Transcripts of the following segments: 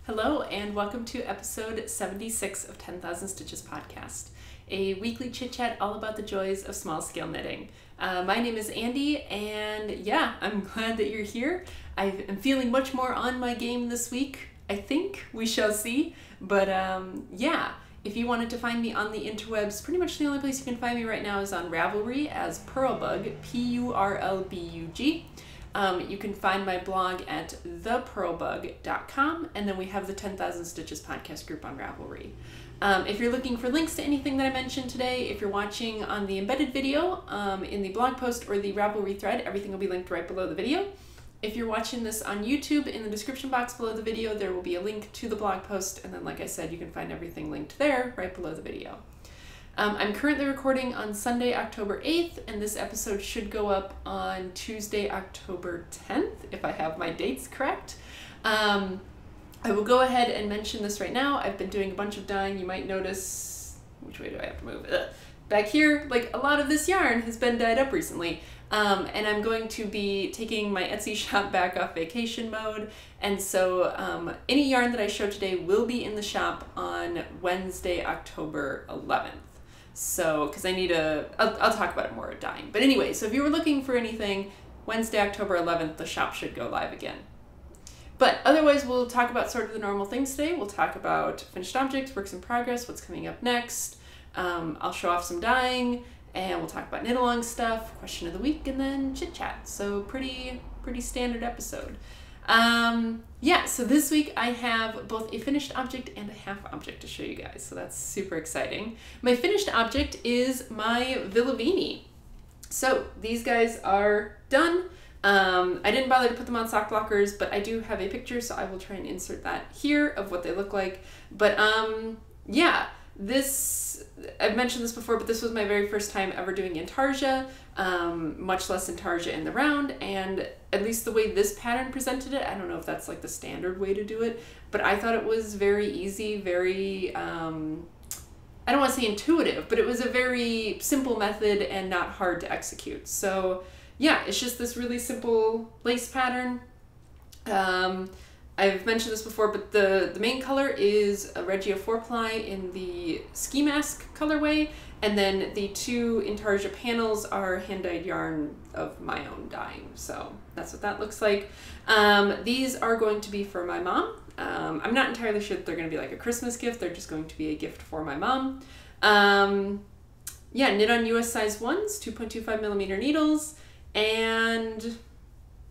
Hello and welcome to episode 76 of 10,000 Stitches podcast, a weekly chit-chat all about the joys of small-scale knitting. My name is Andy, and yeah, I'm glad that you're here. I am feeling much more on my game this week, I think. We shall see. But yeah, if you wanted to find me on the interwebs, pretty much the only place you can find me right now is on Ravelry as Purlbug, P-U-R-L-B-U-G. You can find my blog at thepurlbug.com, and then we have the 10,000 Stitches podcast group on Ravelry. If you're looking for links to anything that I mentioned today, if you're watching on the embedded video in the blog post or the Ravelry thread, everything will be linked right below the video. If you're watching this on YouTube, in the description box below the video, there will be a link to the blog post, and then like I said, you can find everything linked there right below the video. I'm currently recording on Sunday, October 8th, and this episode should go up on Tuesday, October 10th, if I have my dates correct. I will go ahead and mention this right now. I've been doing a bunch of dyeing. You might notice, which way do I have to move? Back here, like a lot of this yarn has been dyed up recently. And I'm going to be taking my Etsy shop back off vacation mode. And so any yarn that I show today will be in the shop on Wednesday, October 11th. So, because I need I'll talk about it more at dyeing. But anyway, so if you were looking for anything, Wednesday, October 11th, the shop should go live again. But otherwise, we'll talk about sort of the normal things today. We'll talk about finished objects, works in progress, what's coming up next. I'll show off some dyeing, and we'll talk about knit along stuff, question of the week, and then chit chat. So pretty standard episode. Yeah, so this week I have both a finished object and a half object to show you guys, so that's super exciting. My finished object is my Villavini. So these guys are done. I didn't bother to put them on sock blockers, but I do have a picture, so I will try and insert that here of what they look like. But yeah, I've mentioned this before, but this was my very first time ever doing intarsia, much less intarsia in the round, and at least the way this pattern presented it, I don't know if that's like the standard way to do it, but I thought it was very easy, very, I don't want to say intuitive, but it was a very simple method and not hard to execute. So yeah, it's just this really simple lace pattern. I've mentioned this before, but the main color is a Regia 4-ply in the Ski Mask colorway, and then the two intarsia panels are hand-dyed yarn of my own dyeing. So that's what that looks like. These are going to be for my mom. I'm not entirely sure that they're going to be like a Christmas gift. They're just going to be a gift for my mom. Yeah, knit on US size 1s, 2.25 millimeter needles, and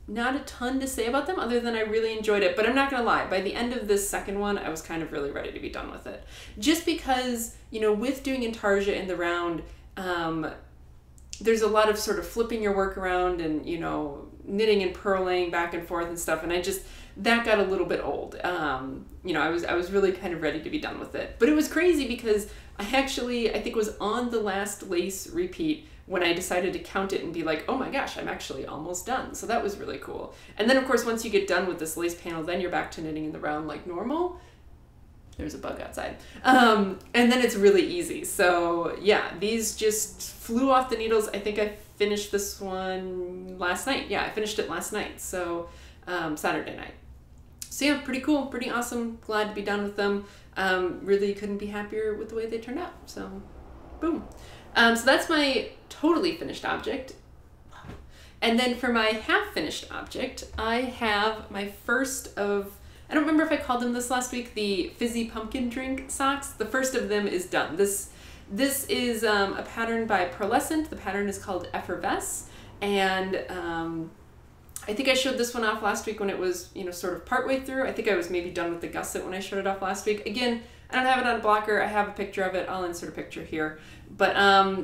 not a ton to say about them other than I really enjoyed it, but I'm not gonna lie, by the end of this second one I was kind of really ready to be done with it, just because, you know, with doing intarsia in the round, there's a lot of sort of flipping your work around and, you know, knitting and purling back and forth and stuff, and that got a little bit old. You know, I was really kind of ready to be done with it, but it was crazy because I think was on the last lace repeat when I decided to count it and be like, oh my gosh, I'm actually almost done. So that was really cool. And then of course, once you get done with this lace panel, then you're back to knitting in the round like normal. There's a bug outside. And then it's really easy. So yeah, these just flew off the needles. I think I finished this one last night. Yeah, I finished it last night. So Saturday night. So yeah, pretty cool, pretty awesome. Glad to be done with them. Really couldn't be happier with the way they turned out. So boom. So that's my totally finished object. And then for my half finished object, I have my first of, I don't remember if I called them this last week, the fizzy pumpkin drink socks. The first of them is done. This is a pattern by Pearlescent. The pattern is called Effervesce, and I think I showed this one off last week when it was, you know, sort of partway through. I think I was maybe done with the gusset when I showed it off last week. Again, I don't have it on a blocker. I have a picture of it. I'll insert a picture here. But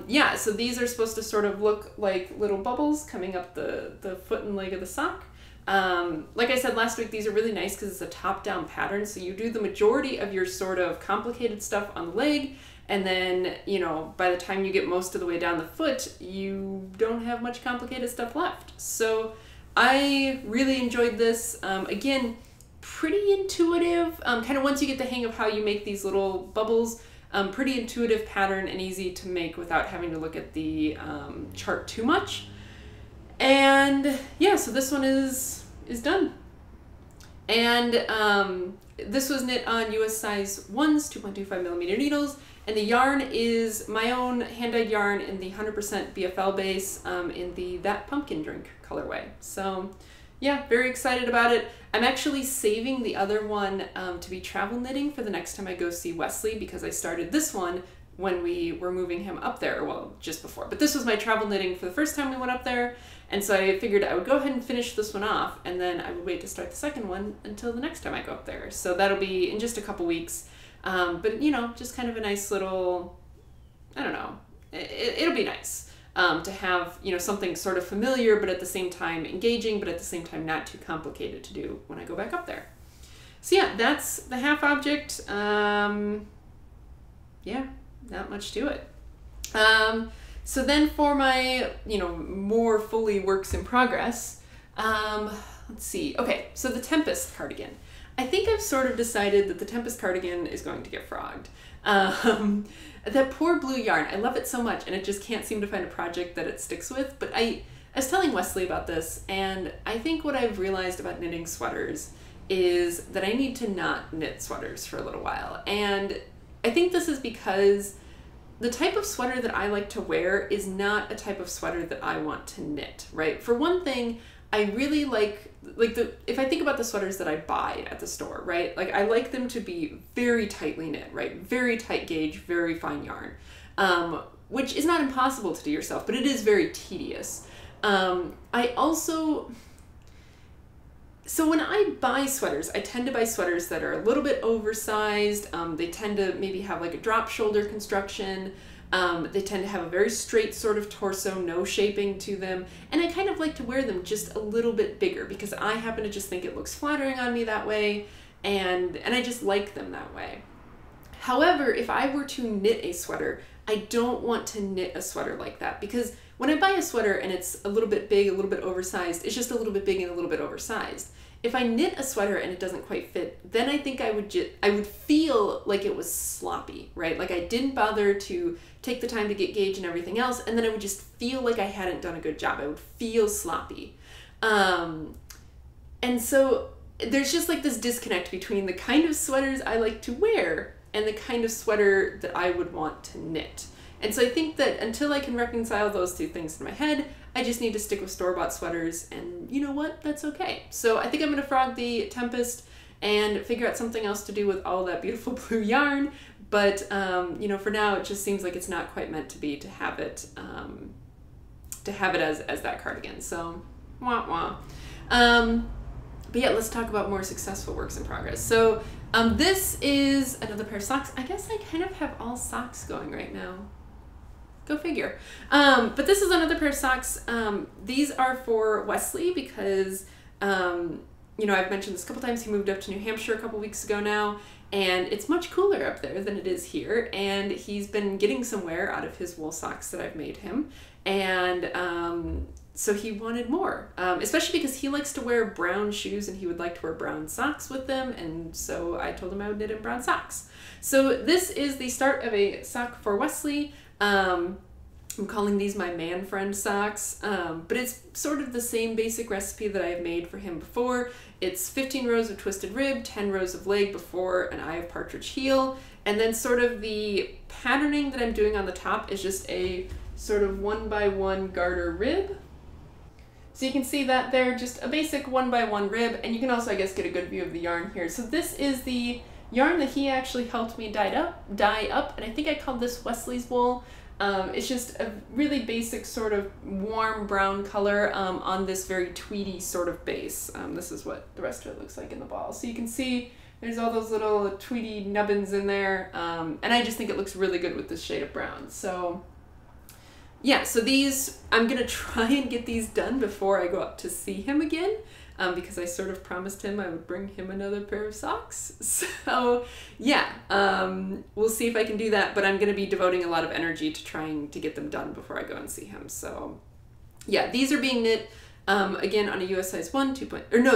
yeah, so these are supposed to sort of look like little bubbles coming up the foot and leg of the sock. Like I said last week, these are really nice because it's a top-down pattern. So you do the majority of your sort of complicated stuff on the leg, and then, you know, by the time you get most of the way down the foot, you don't have much complicated stuff left. So I really enjoyed this. Again, pretty intuitive, kind of once you get the hang of how you make these little bubbles, pretty intuitive pattern and easy to make without having to look at the chart too much. And yeah, so this one is done. And this was knit on US size 1s, 2.25 millimeter needles, and the yarn is my own hand-dyed yarn in the 100% BFL base in the That Pumpkin Drink colorway. So yeah, very excited about it. I'm actually saving the other one to be travel knitting for the next time I go see Wesley, because I started this one when we were moving him up there, well, just before. But this was my travel knitting for the first time we went up there, and so I figured I would go ahead and finish this one off, and then I would wait to start the second one until the next time I go up there. So that'll be in just a couple weeks. But, you know, just kind of a nice little, I don't know, it'll be nice to have, you know, something sort of familiar, but at the same time engaging, but at the same time not too complicated to do when I go back up there. So yeah, that's the half object. Yeah, not much to it. So then for my, you know, more fully works in progress, let's see. Okay, so the Tempest cardigan. I think I've sort of decided that the Tempest cardigan is going to get frogged. That poor blue yarn, I love it so much, and it just can't seem to find a project that it sticks with. But I was telling Wesley about this, and I think what I've realized about knitting sweaters is that I need to not knit sweaters for a little while. And I think this is because the type of sweater that I like to wear is not a type of sweater that I want to knit, right? For one thing, I really like if I think about the sweaters that I buy at the store, right? Like I like them to be very tightly knit, right? Very tight gauge, very fine yarn, which is not impossible to do yourself, but it is very tedious. I also, so when I buy sweaters, I tend to buy sweaters that are a little bit oversized. They tend to maybe have like a drop shoulder construction. They tend to have a very straight sort of torso, no shaping to them. And I kind of like to wear them just a little bit bigger because I happen to just think it looks flattering on me that way. And I just like them that way. However, if I were to knit a sweater, I don't want to knit a sweater like that, because when I buy a sweater and it's a little bit big, a little bit oversized, it's just a little bit big and a little bit oversized. If I knit a sweater and it doesn't quite fit, then I think I would feel like it was sloppy, right? Like I didn't bother to take the time to get gauge and everything else, and then I would just feel like I hadn't done a good job. I would feel sloppy. And so there's just like this disconnect between the kind of sweaters I like to wear and the kind of sweater that I would want to knit. And so I think that until I can reconcile those two things in my head, I just need to stick with store-bought sweaters, and you know what? That's okay. So I think I'm gonna frog the Tempest and figure out something else to do with all that beautiful blue yarn. But you know, for now, it just seems like it's not quite meant to be to have it as that cardigan. So wah wah. But yeah, let's talk about more successful works in progress. So this is another pair of socks. I guess I kind of have all socks going right now. Go figure. But this is another pair of socks. These are for Wesley because, you know, I've mentioned this a couple times. He moved up to New Hampshire a couple weeks ago now, and it's much cooler up there than it is here. And he's been getting some wear out of his wool socks that I've made him. And so he wanted more, especially because he likes to wear brown shoes and he would like to wear brown socks with them. And so I told him I would knit him brown socks. So this is the start of a sock for Wesley. I'm calling these my man friend socks, but it's sort of the same basic recipe that I've made for him before. It's 15 rows of twisted rib, 10 rows of leg before an eye of partridge heel, and then sort of the patterning that I'm doing on the top is just a sort of 1x1 garter rib. So you can see that there, just a basic 1x1 rib, and you can also, I guess, get a good view of the yarn here. So this is the yarn that he actually helped me dye up, and I think I called this Wesley's wool. It's just a really basic sort of warm brown color on this very tweedy sort of base. This is what the rest of it looks like in the ball. So you can see there's all those little tweedy nubbins in there, and I just think it looks really good with this shade of brown. So yeah, so these, I'm gonna try and get these done before I go up to see him again. Because I sort of promised him I would bring him another pair of socks. So yeah, we'll see if I can do that, but I'm gonna be devoting a lot of energy to trying to get them done before I go and see him. So yeah, these are being knit again on a US size 1,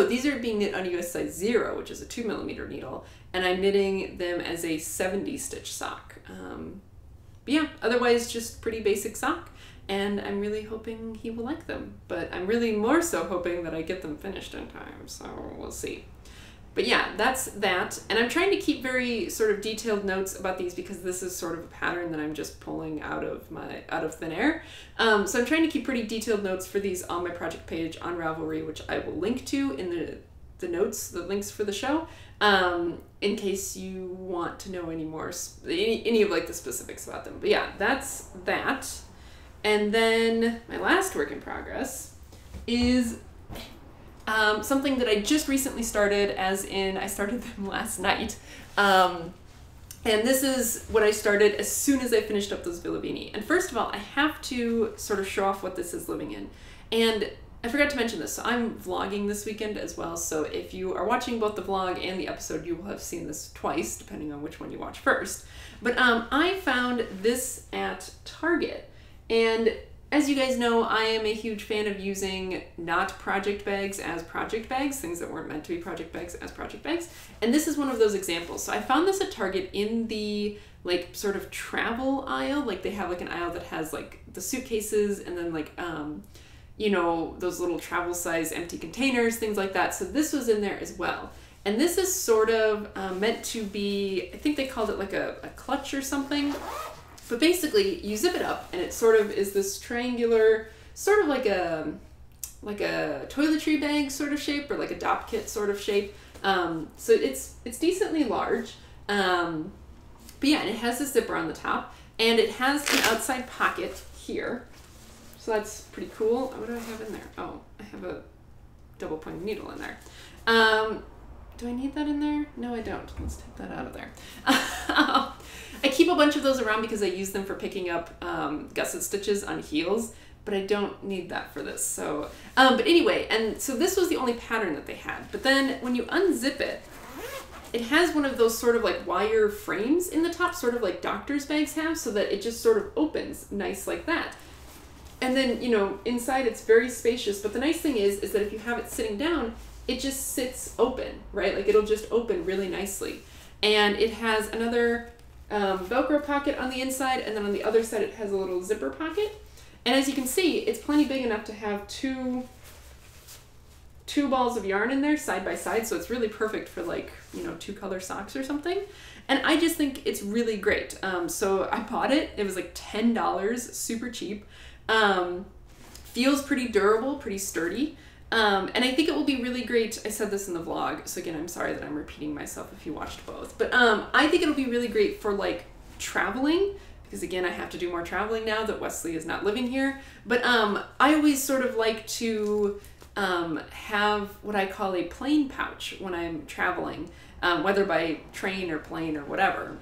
these are being knit on a US size 0, which is a 2mm needle, and I'm knitting them as a 70 stitch sock. But yeah, otherwise just pretty basic sock. And I'm really hoping he will like them, but I'm really more so hoping that I get them finished in time, so we'll see. But yeah, that's that. And I'm trying to keep very sort of detailed notes about these because this is sort of a pattern that I'm just pulling out of thin air. So I'm trying to keep pretty detailed notes for these on my project page on Ravelry, which I will link to in the notes, the links for the show, in case you want to know any more, any of like the specifics about them. But yeah, that's that. And then my last work in progress is something that I just recently started, as in I started them last night. And this is what I started as soon as I finished up those Villavini. And first of all, I have to sort of show off what this is living in. And I forgot to mention this, so I'm vlogging this weekend as well, so if you are watching both the vlog and the episode, you will have seen this twice, depending on which one you watch first. But I found this at Target, and as you guys know, I am a huge fan of using not project bags as project bags, things that weren't meant to be project bags as project bags, and this is one of those examples. So I found this at Target in the like sort of travel aisle, like they have like an aisle that has like the suitcases and then like you know, those little travel size empty containers, things like that. So this was in there as well. And this is sort of meant to be, I think they called it like a clutch or something. But basically you zip it up and it sort of is this triangular, sort of like a toiletry bag sort of shape, or like a dop kit sort of shape. So it's decently large. But yeah, and it has a zipper on the top and it has an outside pocket here. So that's pretty cool. What do I have in there? Oh, I have a double pointed needle in there. Do I need that in there? No, I don't. Let's take that out of there. I keep a bunch of those around because I use them for picking up gusset stitches on heels, but I don't need that for this. So, but anyway, and so this was the only pattern that they had. But then when you unzip it, it has one of those sort of like wire frames in the top, sort of like doctor's bags have, so that it just sort of opens nice like that. And then, you know, inside it's very spacious, but the nice thing is that if you have it sitting down, it just sits open, right? Like it'll just open really nicely. And it has another Velcro pocket on the inside, and then on the other side it has a little zipper pocket. And as you can see, it's plenty big enough to have two balls of yarn in there side by side, so it's really perfect for like, you know, 2-color socks or something. And I just think it's really great. So I bought it. It was like $10, super cheap. Feels pretty durable, pretty sturdy. And I think it will be really great. I said this in the vlog, so again, I'm sorry that I'm repeating myself if you watched both. But I think it'll be really great for like traveling, because again, I have to do more traveling now that Wesley is not living here. But I always sort of like to have what I call a plane pouch when I'm traveling, whether by train or plane or whatever.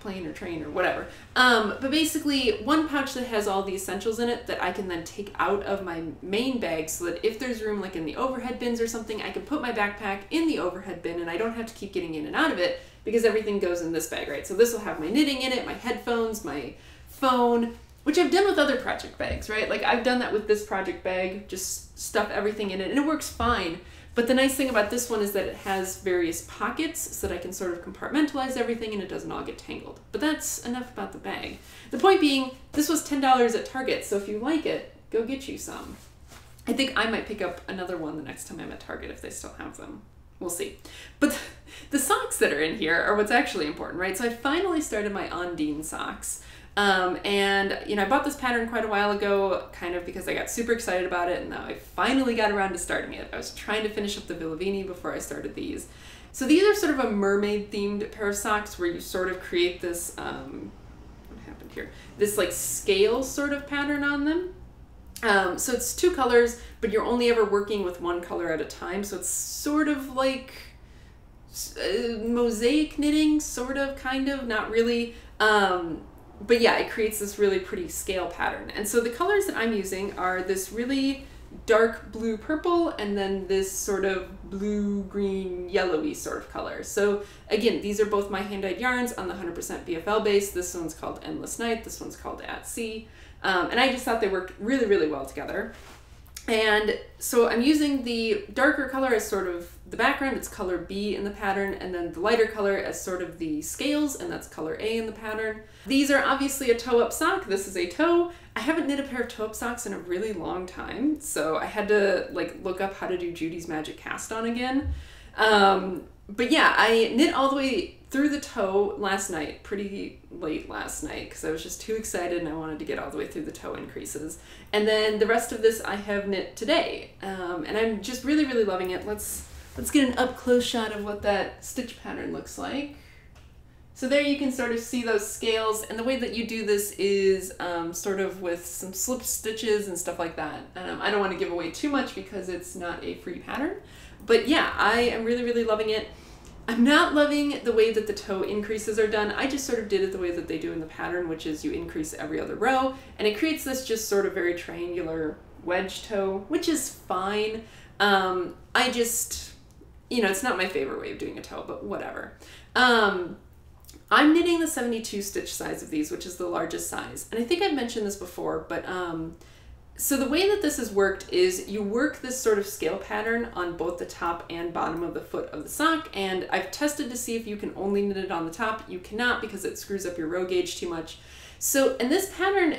Plane or train or whatever. But basically one pouch that has all the essentials in it that I can then take out of my main bag, so that if there's room like in the overhead bins or something, I can put my backpack in the overhead bin and I don't have to keep getting in and out of it because everything goes in this bag, right? So this will have my knitting in it, my headphones, my phone, which I've done with other project bags, right? Like I've done that with this project bag, just stuff everything in it and it works fine. But the nice thing about this one is that it has various pockets so that I can sort of compartmentalize everything and it doesn't all get tangled. But that's enough about the bag. The point being, this was $10 at Target, so if you like it, go get you some. I think I might pick up another one the next time I'm at Target if they still have them. We'll see. But the socks that are in here are what's actually important, right? So I finally started my Ondine socks. And you know, I bought this pattern quite a while ago, kind of because I got super excited about it, and now I finally got around to starting it. I was trying to finish up the Villavini before I started these. So these are sort of a mermaid themed pair of socks where you sort of create this, what happened here? This like scale sort of pattern on them. So it's 2 colors, but you're only ever working with 1 color at a time. So it's sort of like mosaic knitting, sort of, kind of, not really. But yeah, it creates this really pretty scale pattern. And so the colors that I'm using are this really dark blue purple and then this sort of blue green yellowy sort of color. So again, these are both my hand-dyed yarns on the 100% BFL base. This one's called Endless Night, this one's called At Sea. And I just thought they worked really, really well together. And so I'm using the darker color as sort of the background, it's color B in the pattern, and then the lighter color as sort of the scales, and that's color A in the pattern. These are obviously a toe-up sock. This is a toe. I haven't knit a pair of toe-up socks in a really long time, so I had to like look up how to do Judy's Magic Cast On again. But yeah, I knit all the way through the toe last night, pretty late last night, because I was just too excited and I wanted to get all the way through the toe increases. And then the rest of this I have knit today, and I'm just really, really loving it. Let's get an up close shot of what that stitch pattern looks like. So there you can sort of see those scales, and the way that you do this is sort of with some slip stitches and stuff like that. I don't want to give away too much because it's not a free pattern, but yeah, I am really, really loving it. I'm not loving the way that the toe increases are done. I just sort of did it the way that they do in the pattern, which is you increase every other row, and it creates this just sort of very triangular wedge toe, which is fine. I just, you know, it's not my favorite way of doing a toe, but whatever. I'm knitting the 72 stitch size of these, which is the largest size. And I think I've mentioned this before, but so the way that this has worked is you work this sort of scale pattern on both the top and bottom of the foot of the sock, and I've tested to see if you can only knit it on the top. You cannot, because it screws up your row gauge too much. So, and this pattern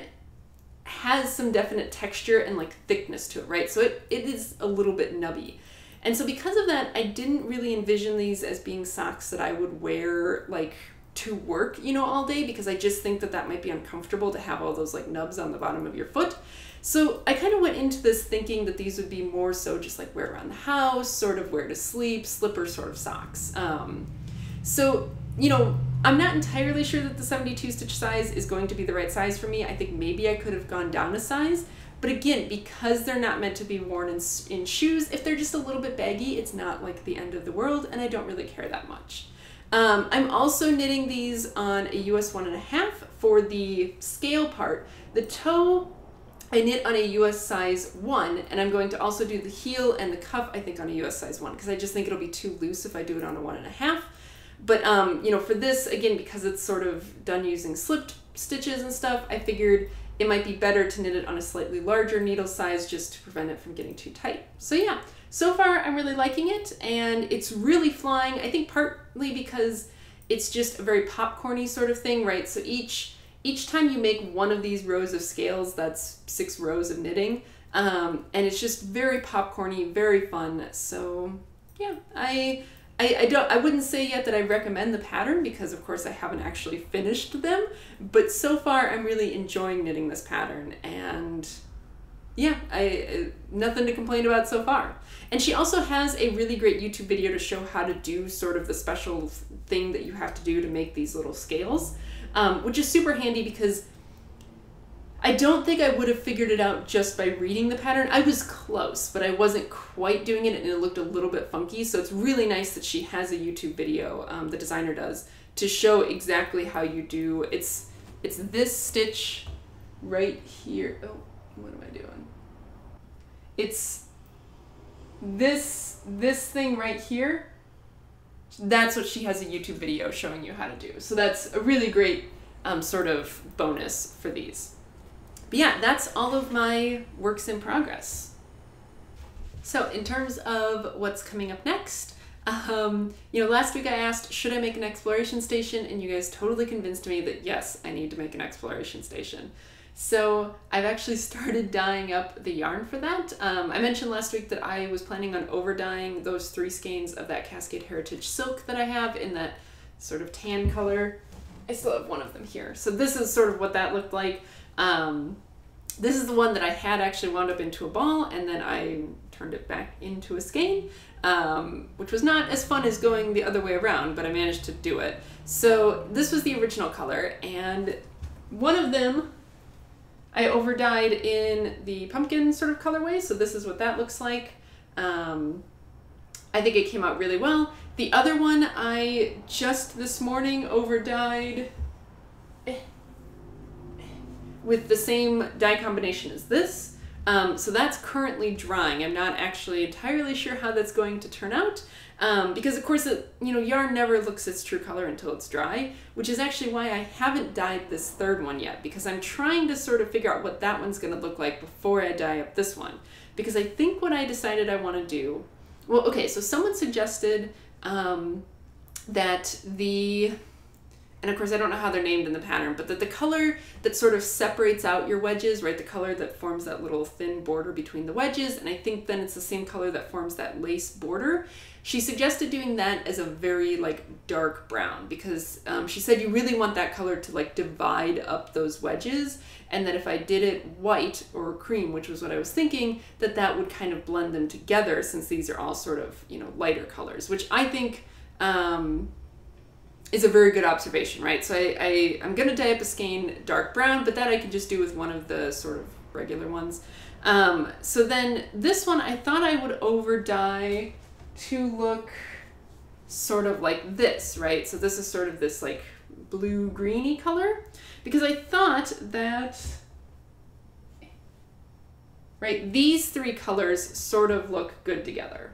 has some definite texture and like thickness to it, right? So it is a little bit nubby. And so because of that, I didn't really envision these as being socks that I would wear like to work, you know, all day, because I just think that that might be uncomfortable to have all those like nubs on the bottom of your foot. So I kind of went into this thinking that these would be more so just like wear around the house, sort of wear to sleep, slipper sort of socks. So, you know, I'm not entirely sure that the 72 stitch size is going to be the right size for me. I think maybe I could have gone down a size, but again, because they're not meant to be worn in shoes, if they're just a little bit baggy, it's not like the end of the world, and I don't really care that much. I'm also knitting these on a US 1.5 for the scale part. The toe I knit on a US size 1, and I'm going to also do the heel and the cuff, I think, on a US size 1, because I just think it'll be too loose if I do it on a 1.5. But, you know, for this, again, because it's sort of done using slipped stitches and stuff, I figured it might be better to knit it on a slightly larger needle size just to prevent it from getting too tight. So yeah, so far I'm really liking it, and it's really flying. I think partly because it's just a very popcorny sort of thing, right? So each time you make one of these rows of scales, that's 6 rows of knitting, and it's just very popcorny, very fun. So yeah, I wouldn't say yet that I recommend the pattern, because of course I haven't actually finished them, but so far I'm really enjoying knitting this pattern, and yeah, nothing to complain about so far. And she also has a really great YouTube video to show how to do sort of the special thing that you have to do to make these little scales, which is super handy, because I don't think I would have figured it out just by reading the pattern. I was close, but I wasn't quite doing it, and it looked a little bit funky. So it's really nice that she has a YouTube video, the designer does, to show exactly how you do. It's this stitch right here. Oh, what am I doing? It's this thing right here. That's what she has a YouTube video showing you how to do. So that's a really great sort of bonus for these. But yeah, that's all of my works in progress. So in terms of what's coming up next, you know, last week I asked, should I make an exploration station? And you guys totally convinced me that yes, I need to make an exploration station. So I've actually started dyeing up the yarn for that. I mentioned last week that I was planning on over dyeing those 3 skeins of that Cascade Heritage silk that I have in that sort of tan color. I still have one of them here. So this is sort of what that looked like. This is the one that I had actually wound up into a ball, and then I turned it back into a skein, which was not as fun as going the other way around, but I managed to do it. So this was the original color, and one of them I over dyed in the pumpkin sort of colorway, so this is what that looks like. I think it came out really well. The other one I just this morning over dyed with the same dye combination as this. So that's currently drying. I'm not actually entirely sure how that's going to turn out, because of course, you know, yarn never looks its true color until it's dry, which is actually why I haven't dyed this third one yet, because I'm trying to sort of figure out what that one's gonna look like before I dye up this one. Because I think what I decided I wanna do, well, okay, so someone suggested that the and of course I don't know how they're named in the pattern, but the color that sort of separates out your wedges, right? The color that forms that little thin border between the wedges, and I think then it's the same color that forms that lace border. She suggested doing that as a very like dark brown because she said you really want that color to like divide up those wedges, and that if I did it white or cream, which was what I was thinking, that would kind of blend them together since these are all sort of, you know, lighter colors, which I think is a very good observation, right? So I'm gonna dye up a skein dark brown, but that I can just do with one of the sort of regular ones. So then this one I thought I would over dye to look sort of like this, right? So this is sort of this like blue greeny color because I thought that, right, these three colors sort of look good together.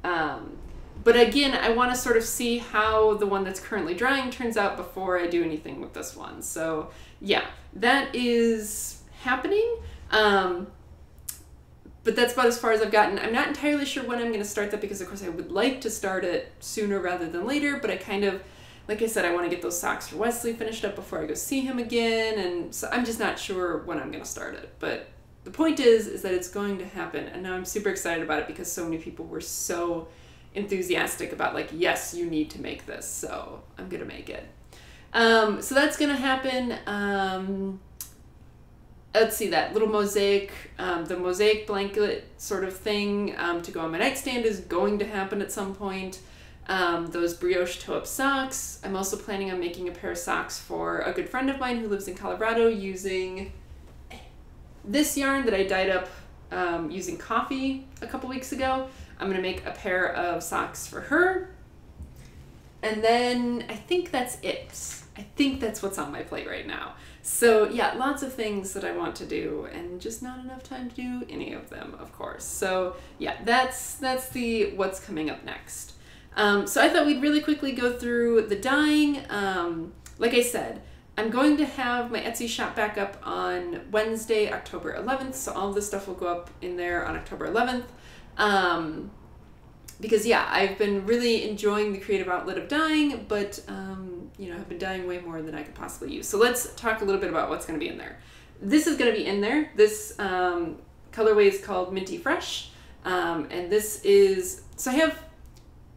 But again, I want to sort of see how the one that's currently drying turns out before I do anything with this one. So yeah, that is happening. But that's about as far as I've gotten. I'm not entirely sure when I'm going to start that because of course I would like to start it sooner rather than later, but I kind of, like I said, I want to get those socks for Wesley finished up before I go see him again, and so I'm just not sure when I'm going to start it. But the point is that it's going to happen, and now I'm super excited about it because so many people were so enthusiastic about like, yes, you need to make this, so I'm going to make it. So that's going to happen. Let's see, that little mosaic, the mosaic blanket sort of thing to go on my nightstand is going to happen at some point. Those brioche toe-up socks. I'm also planning on making a pair of socks for a good friend of mine who lives in Colorado using this yarn that I dyed up using coffee a couple weeks ago. I'm going to make a pair of socks for her. And then I think that's it. I think that's what's on my plate right now. So yeah, lots of things that I want to do and just not enough time to do any of them, of course. So yeah, that's the what's coming up next. So I thought we'd really quickly go through the dyeing. Like I said, I'm going to have my Etsy shop back up on Wednesday, October 11th. So all of this stuff will go up in there on October 11th. Because yeah, I've been really enjoying the creative outlet of dyeing, but you know, I've been dyeing way more than I could possibly use. So let's talk a little bit about what's going to be in there. This is going to be in there. This colorway is called Minty Fresh, and this is, so I have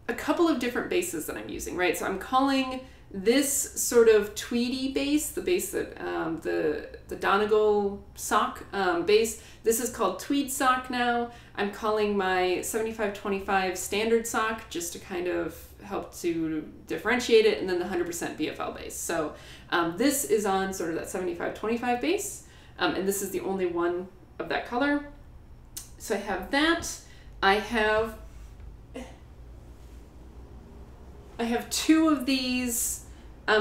a couple of different bases that I'm using, right? So I'm calling this sort of tweedy base, the base that the Donegal sock base, this is called Tweed Sock now. I'm calling my 75-25 standard sock just to kind of help to differentiate it, and then the 100% BFL base. So this is on sort of that 75-25 base, and this is the only one of that color. So I have that. I have two of these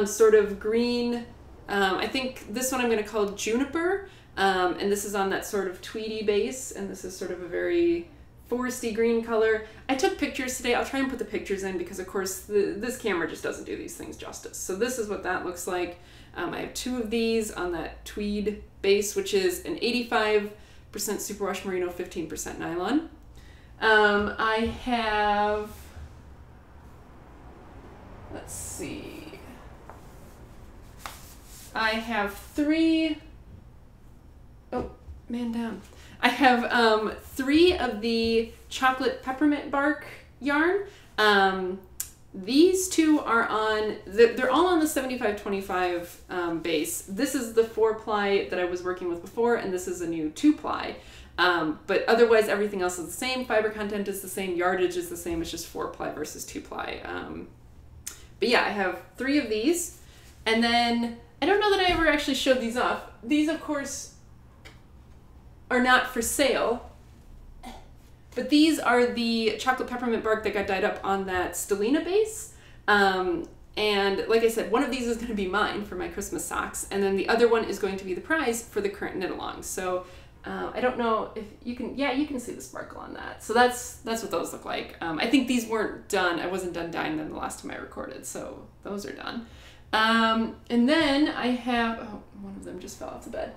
sort of green, I think this one I'm going to call Juniper, and this is on that sort of tweedy base, and this is sort of a very foresty green color. I took pictures today. I'll try and put the pictures in because of course this camera just doesn't do these things justice. So this is what that looks like. I have two of these on that tweed base, which is an 85% superwash merino, 15% nylon. I have, let's see, I have three, oh, man down. I have three of the chocolate peppermint bark yarn. These two are on, they're all on the 75-25 base. This is the 4-ply that I was working with before, and this is a new 2-ply. But otherwise everything else is the same. Fiber content is the same, yardage is the same, it's just 4-ply versus 2-ply. But yeah, I have three of these. And then, I don't know that I ever actually showed these off. These, of course, are not for sale. But these are the chocolate peppermint bark that got dyed up on that Stellina base. And like I said, one of these is going to be mine for my Christmas socks. And then the other one is going to be the prize for the current knit-along. So I don't know if you can, yeah, you can see the sparkle on that. So that's what those look like. I think these weren't done. I wasn't done dyeing them the last time I recorded, so those are done. And then I have, oh, one of them just fell off the bed.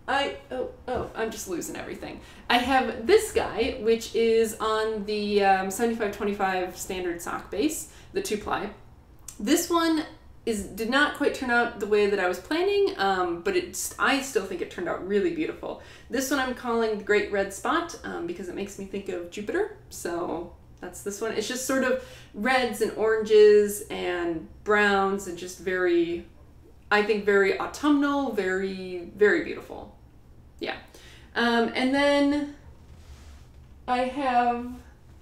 I'm just losing everything. I have this guy, which is on the 75-25 standard sock base, the 2-ply. This one did not quite turn out the way that I was planning, but I still think it turned out really beautiful. This one I'm calling the Great Red Spot because it makes me think of Jupiter, so that's this one. It's just sort of reds and oranges and browns and just very, I think, very autumnal, very, very beautiful. Yeah. And then I have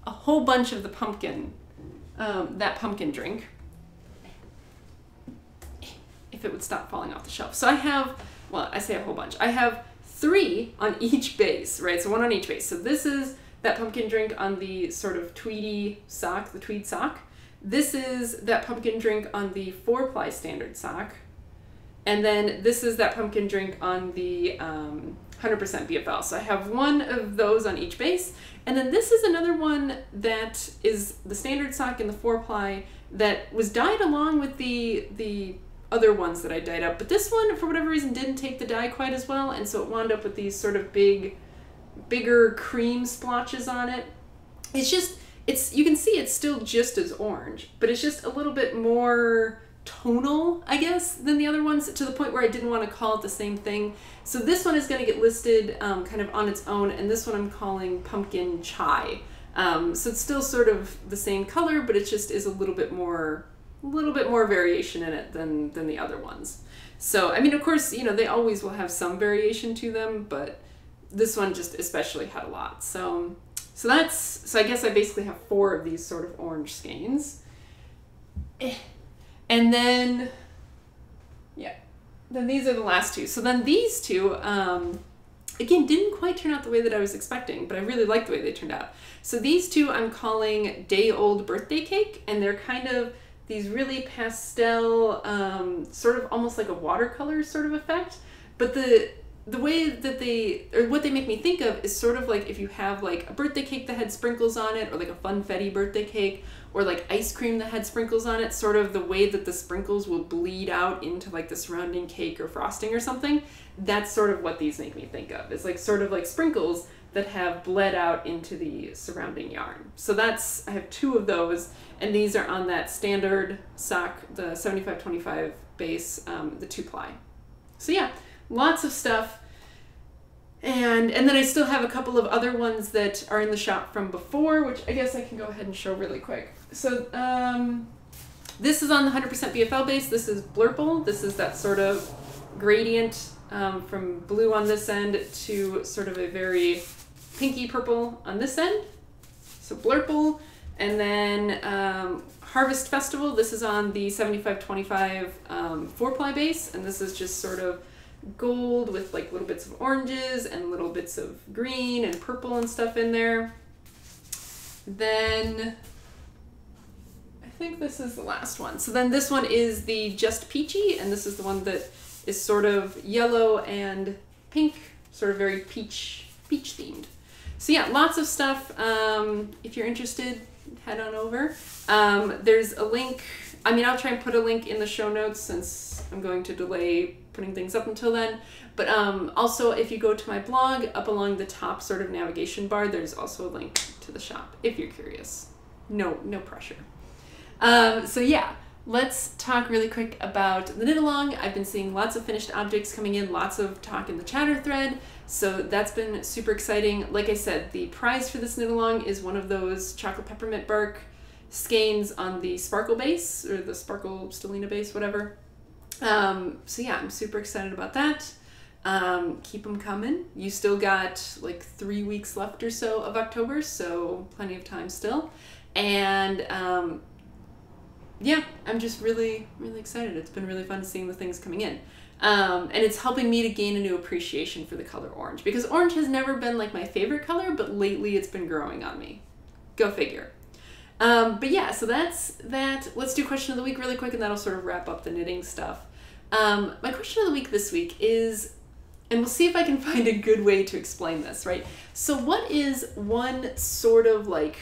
a whole bunch of the pumpkin, that pumpkin drink. If it would stop falling off the shelf. So I have, well, I say a whole bunch. I have 3 on each base, right? So 1 on each base. So this is that pumpkin drink on the sort of tweedy sock, the tweed sock. This is that pumpkin drink on the 4-ply standard sock. And then this is that pumpkin drink on the 100% BFL. So I have 1 of those on each base. And then this is another one that is the standard sock in the 4-ply that was dyed along with the other ones that I dyed up. But this one, for whatever reason, didn't take the dye quite as well. And so it wound up with these sort of bigger cream splotches on it. It's just, you can see it's still just as orange, but it's just a little bit more tonal, I guess, than the other ones, to the point where I didn't want to call it the same thing. So this one is going to get listed kind of on its own, and this one I'm calling Pumpkin Chai. So it's still sort of the same color, but it just is a little bit more variation in it than the other ones. So, I mean, of course, you know, they always will have some variation to them, but this one just especially had a lot. So I guess I basically have 4 of these sort of orange skeins. And then, yeah, then these are the last 2. So then these 2, again, didn't quite turn out the way that I was expecting, but I really like the way they turned out. So these 2 I'm calling Day Old Birthday Cake, and they're kind of these really pastel, sort of almost like a watercolor sort of effect. But the way that what they make me think of is sort of like if you have like a birthday cake that had sprinkles on it, or like a funfetti birthday cake, or like ice cream that had sprinkles on it, sort of the way that the sprinkles will bleed out into like the surrounding cake or frosting or something. That's sort of what these make me think of. It's like sort of like sprinkles that have bled out into the surrounding yarn. So I have 2 of those, and these are on that standard sock, the 75-25 base, the 2-ply. So yeah, lots of stuff. And then I still have a couple of other ones that are in the shop from before, which I guess I can go ahead and show really quick. So this is on the 100% BFL base. This is Blurple. This is that sort of gradient from blue on this end to sort of a very pinky purple on this end. So Blurple. And then Harvest Festival. This is on the 75-25 4-ply base, and this is just sort of gold with like little bits of oranges and little bits of green and purple and stuff in there. Then I think this is the last one. So then this one is the Just Peachy, and this is the one that is sort of yellow and pink, sort of very peach themed. So yeah, lots of stuff. If you're interested, head on over. There's a link. I mean, I'll try and put a link in the show notes since I'm going to delay putting things up until then. But also, if you go to my blog, up along the top sort of navigation bar, there's also a link to the shop if you're curious. No pressure. So yeah, let's talk really quick about the knit along. I've been seeing lots of finished objects coming in, lots of talk in the chatter thread. So that's been super exciting. Like I said, the prize for this knit along is one of those chocolate peppermint bark skeins on the sparkle base, or the sparkle stellina base, whatever. So yeah, I'm super excited about that. Keep them coming. You still got like 3 weeks left or so of October, so plenty of time still. And yeah, I'm just really excited. It's been really fun seeing the things coming in. And it's helping me to gain a new appreciation for the color orange, because orange has never been like my favorite color, but lately it's been growing on me. Go figure. But yeah, so that's that. Let's do question of the week really quick, and that'll sort of wrap up the knitting stuff. My question of the week this week is, and we'll see if I can find a good way to explain this, right? So what is one sort of like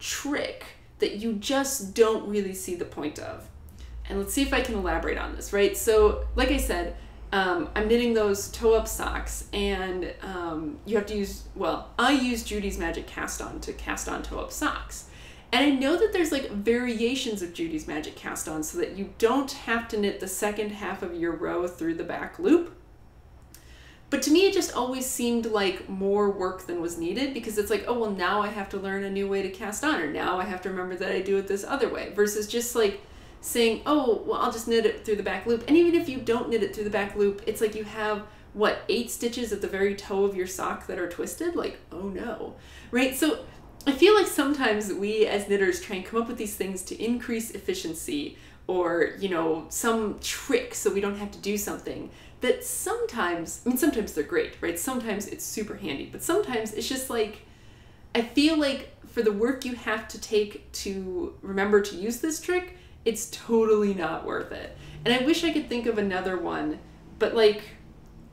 trick that you just don't really see the point of? And let's see if I can elaborate on this, right? So like I said, I'm knitting those toe-up socks, and you have to use, well, I use Judy's Magic Cast-On to cast on toe-up socks. And I know that there's like variations of Judy's Magic Cast-On so that you don't have to knit the second half of your row through the back loop. But to me, it just always seemed like more work than was needed, because it's like, oh, well, now I have to learn a new way to cast on, or now I have to remember that I do it this other way, versus just like saying, oh, well, I'll just knit it through the back loop. And even if you don't knit it through the back loop, it's like you have, what, 8 stitches at the very toe of your sock that are twisted? Like, oh no, right? So I feel like sometimes we as knitters try and come up with these things to increase efficiency, or, you know, some trick so we don't have to do something that sometimes, I mean, sometimes they're great, right? Sometimes it's super handy, but sometimes it's just like, I feel like for the work you have to take to remember to use this trick, it's totally not worth it. And I wish I could think of another one, but like,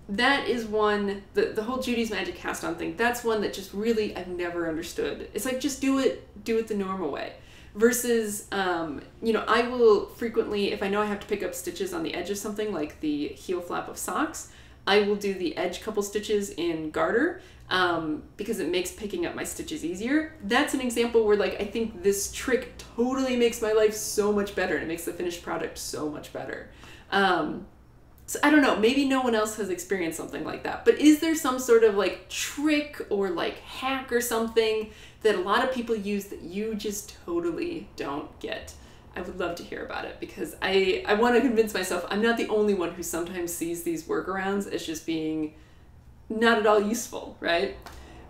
that is one, the whole Judy's Magic Cast-On thing, that's one that just really I've never understood. It's like, just do it the normal way. Versus, you know, I will frequently, if I know I have to pick up stitches on the edge of something, like the heel flap of socks, I will do the edge couple stitches in garter, because it makes picking up my stitches easier. That's an example where, like, I think this trick totally makes my life so much better, and it makes the finished product so much better. So I don't know, maybe no one else has experienced something like that, but is there some sort of like trick or like hack or something that a lot of people use that you just totally don't get? I would love to hear about it, because I want to convince myself I'm not the only one who sometimes sees these workarounds as just being not at all useful, right?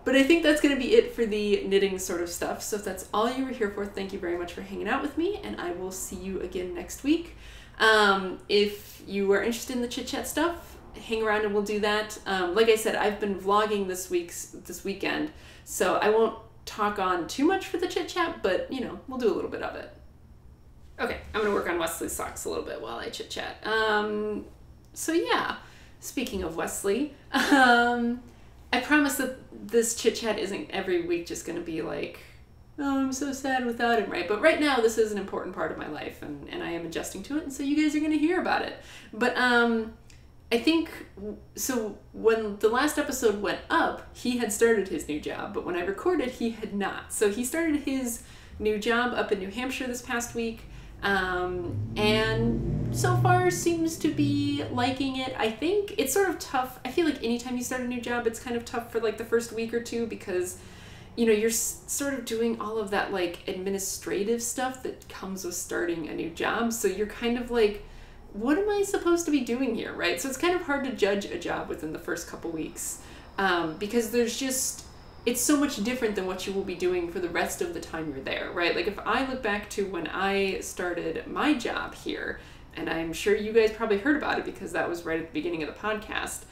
But I think that's going to be it for the knitting sort of stuff. So if that's all you were here for, thank you very much for hanging out with me, and I will see you again next week. If you are interested in the Chit Chat stuff, hang around and we'll do that. Like I said, I've been vlogging this weekend, so I won't talk on too much for the Chit Chat, but you know, we'll do a little bit of it. Okay, I'm gonna work on Wesley's socks a little bit while I chit chat. So yeah, speaking of Wesley, I promise that this Chit Chat isn't every week just gonna be like, oh, I'm so sad without him, right? But right now, this is an important part of my life, and I am adjusting to it, and so you guys are going to hear about it. But I think, so when the last episode went up, he had started his new job, but when I recorded, he had not. So he started his new job up in New Hampshire this past week, and so far seems to be liking it. I think it's sort of tough. I feel like anytime you start a new job, it's kind of tough for like the first week or two, because you know, you're sort of doing all of that like administrative stuff that comes with starting a new job. So you're kind of like, what am I supposed to be doing here, right? So it's kind of hard to judge a job within the first couple weeks, because there's just, it's so much different than what you will be doing for the rest of the time you're there, right? Like if I look back to when I started my job here, and I'm sure you guys probably heard about it because that was right at the beginning of the podcast,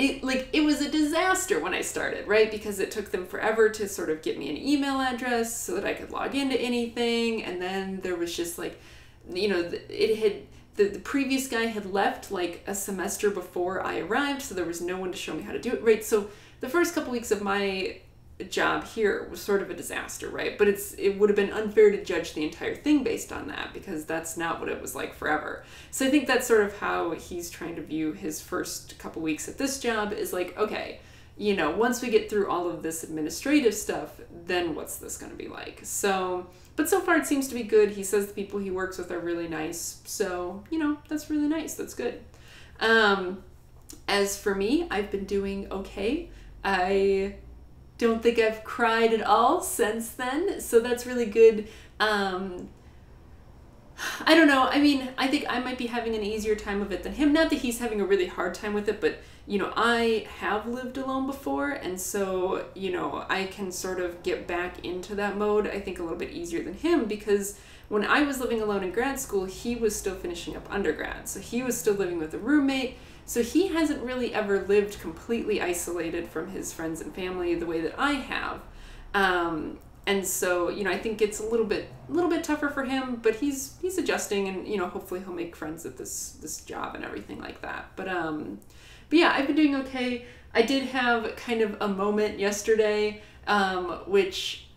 it was a disaster when I started, right? Because it took them forever to sort of get me an email address so that I could log into anything. And then there was just like, you know, the previous guy had left like a semester before I arrived, so there was no one to show me how to do it, right? So the first couple weeks of my job here was sort of a disaster, right? But it would have been unfair to judge the entire thing based on that, because that's not what it was like forever. So I think that's sort of how he's trying to view his first couple weeks at this job, is like, okay, you know, once we get through all of this administrative stuff, then what's this going to be like? So, but so far it seems to be good. He says the people he works with are really nice. So, you know, that's really nice. That's good. As for me, I've been doing okay. I don't think I've cried at all since then, so that's really good. I don't know, I mean, I think I might be having an easier time of it than him. Not that he's having a really hard time with it, but, you know, I have lived alone before, and so, you know, I can sort of get back into that mode, I think, a little bit easier than him, because when I was living alone in grad school, he was still finishing up undergrad, so he was still living with a roommate. So he hasn't really ever lived completely isolated from his friends and family the way that I have. And so, you know, I think it's a little bit tougher for him, but he's adjusting, and, you know, hopefully he'll make friends at this job and everything like that. But yeah, I've been doing okay. I did have kind of a moment yesterday, which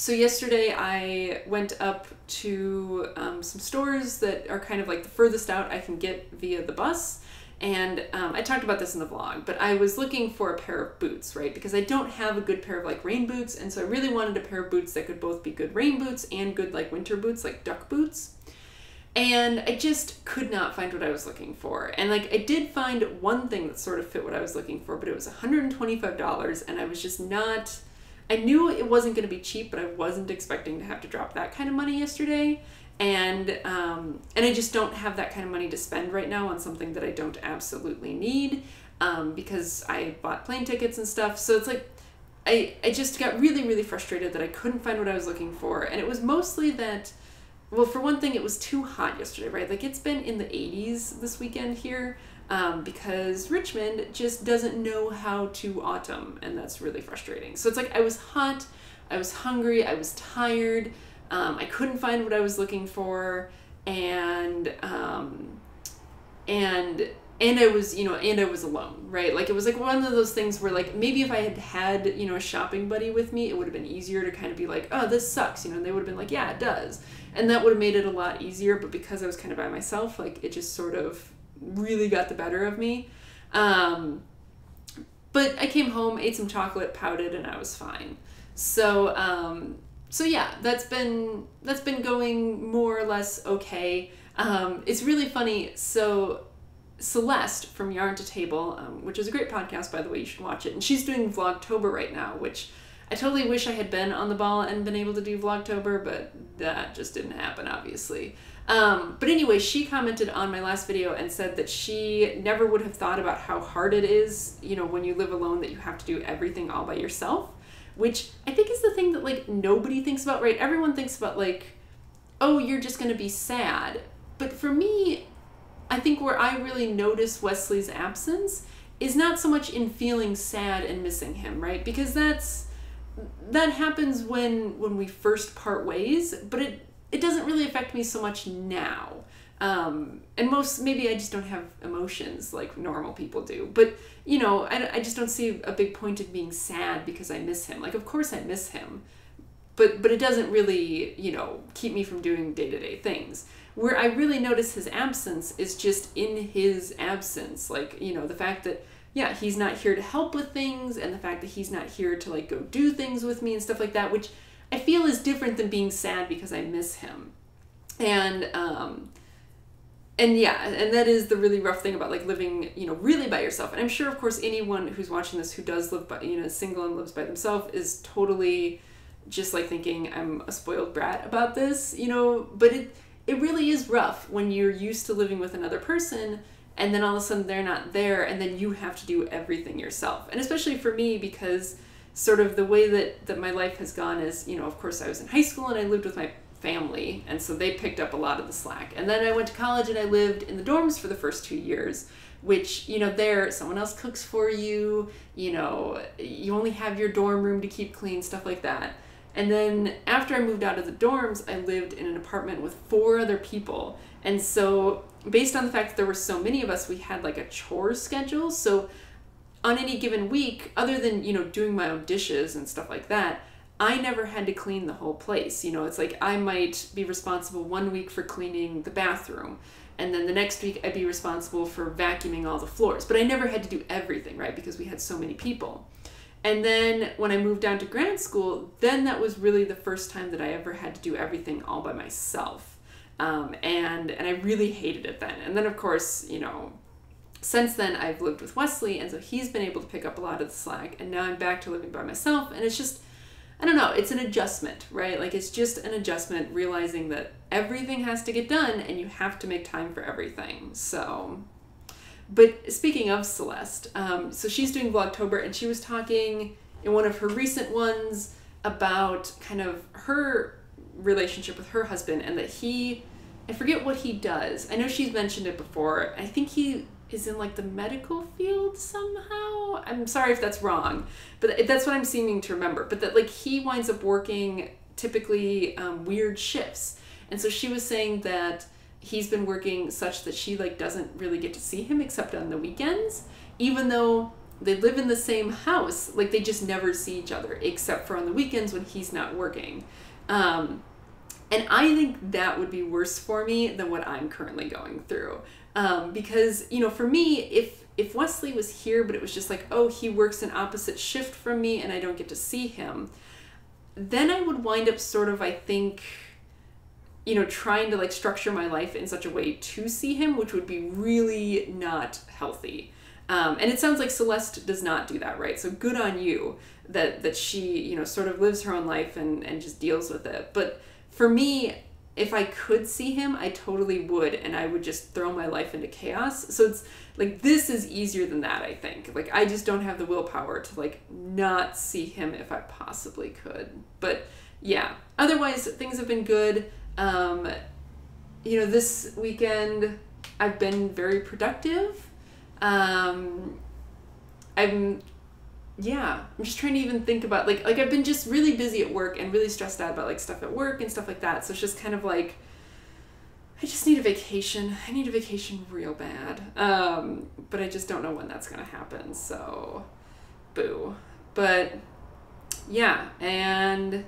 So yesterday I went up to some stores that are kind of like the furthest out I can get via the bus. And I talked about this in the vlog, but I was looking for a pair of boots, right? Because I don't have a good pair of like rain boots. And so I really wanted a pair of boots that could both be good rain boots and good like winter boots, like duck boots. And I just could not find what I was looking for. And like I did find one thing that sort of fit what I was looking for, but it was $125 and I was just not, I knew it wasn't going to be cheap, but I wasn't expecting to have to drop that kind of money yesterday. And I just don't have that kind of money to spend right now on something that I don't absolutely need, because I bought plane tickets and stuff. So it's like, I just got really, really frustrated that I couldn't find what I was looking for. And it was mostly that, well, for one thing, it was too hot yesterday, right? Like it's been in the 80s this weekend here, because Richmond just doesn't know how to autumn, and that's really frustrating. So it's like I was hot, I was hungry, I was tired, I couldn't find what I was looking for, and I was, and I was alone, right? Like it was like one of those things where like maybe if I had had, a shopping buddy with me, it would have been easier to kind of be like, oh, this sucks, and they would have been like, yeah, it does. And that would have made it a lot easier, but because I was kind of by myself, like it just sort of really got the better of me. But I came home, ate some chocolate, pouted, and I was fine. So yeah, that's been going more or less okay. It's really funny. So Celeste from Yarn to Table, which is a great podcast, by the way, you should watch it. And she's doing Vlogtober right now, which I totally wish I had been on the ball and been able to do Vlogtober, but that just didn't happen, obviously. But anyway, she commented on my last video and said that she never would have thought about how hard it is, when you live alone, that you have to do everything all by yourself, which I think is the thing that like nobody thinks about, right? Everyone thinks about like, oh, you're just going to be sad. But for me, I think where I really notice Wesley's absence is not so much in feeling sad and missing him, right? Because that happens when we first part ways, but it doesn't really affect me so much now. And maybe I just don't have emotions like normal people do, but I just don't see a big point in being sad because I miss him. Like, of course I miss him, but it doesn't really, keep me from doing day-to-day things. Where I really notice his absence is just in his absence. Like, the fact that, yeah, he's not here to help with things, and the fact that he's not here to like go do things with me and stuff like that, which I feel is different than being sad because I miss him. And yeah, and that is the really rough thing about like living, really by yourself. And I'm sure, of course, anyone who's watching this who does live by, single and lives by themselves is totally just like thinking I'm a spoiled brat about this, but it really is rough when you're used to living with another person and then all of a sudden they're not there and then you have to do everything yourself. And especially for me, because sort of the way that my life has gone is, of course I was in high school and I lived with my family, and so they picked up a lot of the slack. And then I went to college and I lived in the dorms for the first 2 years, which, there someone else cooks for you, you only have your dorm room to keep clean, stuff like that. And then after I moved out of the dorms, I lived in an apartment with 4 other people. And so based on the fact that there were so many of us, we had like a chore schedule. So on any given week, other than, doing my own dishes and stuff like that, I never had to clean the whole place. It's like I might be responsible one week for cleaning the bathroom, and then the next week I'd be responsible for vacuuming all the floors. But I never had to do everything, right? Because we had so many people. And then when I moved down to grad school, then that was really the first time that I ever had to do everything all by myself. And I really hated it then. And then, of course, since then I've lived with Wesley, and so he's been able to pick up a lot of the slack, and now I'm back to living by myself, and it's just, I don't know, it's an adjustment, right? Like, it's just an adjustment, realizing that everything has to get done and you have to make time for everything. So, but speaking of Celeste, so she's doing Vlogtober, and she was talking in one of her recent ones about kind of her relationship with her husband, and that I forget what he does. I know she's mentioned it before. I think he is in like the medical field somehow. I'm sorry if that's wrong, but that's what I'm seeming to remember. But that like he winds up working typically weird shifts. And so she was saying that he's been working such that she like doesn't really get to see him except on the weekends, even though they live in the same house. Like, they just never see each other except for on the weekends when he's not working. And I think that would be worse for me than what I'm currently going through. Because, you know, for me, if Wesley was here, but it was just like, oh, he works an opposite shift from me and I don't get to see him, then I would wind up sort of, I think, you know, trying to like structure my life in such a way to see him, which would be really not healthy. And it sounds like Celeste does not do that, right? So good on you that she, you know, sort of lives her own life and just deals with it. But for me, if I could see him, I totally would, and I would just throw my life into chaos. So it's like, this is easier than that, I think. Like, I just don't have the willpower to like not see him if I possibly could. But yeah, otherwise things have been good. You know, this weekend I've been very productive. I'm just trying to even think about like I've been just really busy at work and really stressed out about like stuff at work and stuff like that. So it's just kind of like, I just need a vacation. I need a vacation real bad. But I just don't know when that's going to happen. So boo. But yeah. And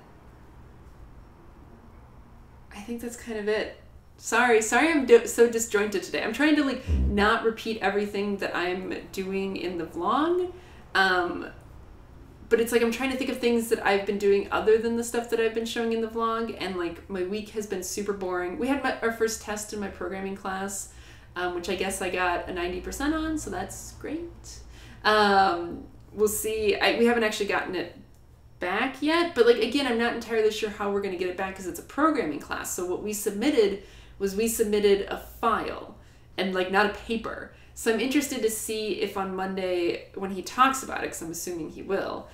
I think that's kind of it. Sorry I'm so disjointed today. I'm trying to like not repeat everything that I'm doing in the vlog. But it's like I'm trying to think of things that I've been doing other than the stuff that I've been showing in the vlog, and like my week has been super boring. We had our first test in my programming class, which I guess I got a 90% on, so that's great. We'll see. We haven't actually gotten it back yet, but like again, I'm not entirely sure how we're going to get it back because it's a programming class. So what we submitted was a file and like not a paper. So I'm interested to see if on Monday when he talks about it, because I'm assuming he will,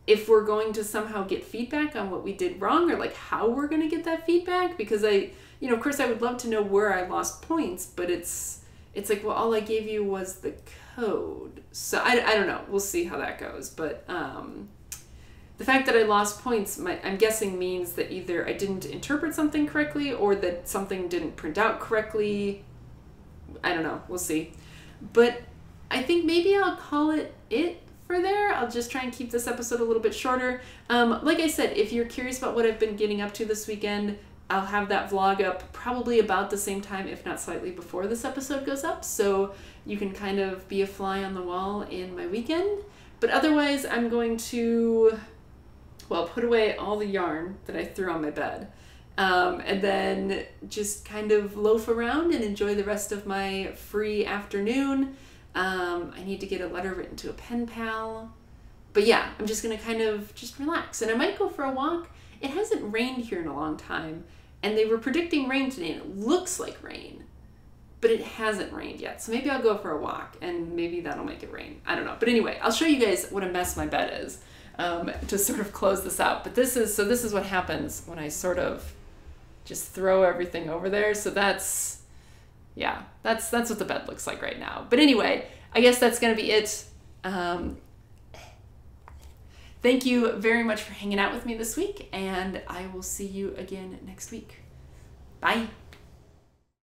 if we're going to somehow get feedback on what we did wrong, or like how we're going to get that feedback. Because you know, of course I would love to know where I lost points, but it's like, well, all I gave you was the code. So I don't know. We'll see how that goes. But the fact that I lost points, I'm guessing means that either I didn't interpret something correctly or that something didn't print out correctly. I don't know. We'll see. But I think maybe I'll call it for there. I'll just try and keep this episode a little bit shorter. Like I said, if you're curious about what I've been getting up to this weekend, I'll have that vlog up probably about the same time, if not slightly before this episode goes up. So you can kind of be a fly on the wall in my weekend. But otherwise, I'm going to, well, put away all the yarn that I threw on my bed. And then just kind of loaf around and enjoy the rest of my free afternoon. I need to get a letter written to a pen pal. But yeah, I'm just going to kind of just relax. And I might go for a walk. It hasn't rained here in a long time. And they were predicting rain today, and it looks like rain. But it hasn't rained yet. So maybe I'll go for a walk, and maybe that'll make it rain. I don't know. But anyway, I'll show you guys what a mess my bed is to sort of close this out. But this is what happens when I sort of just throw everything over there. So that's what the bed looks like right now. But anyway, I guess that's going to be it. Thank you very much for hanging out with me this week, and I will see you again next week. Bye.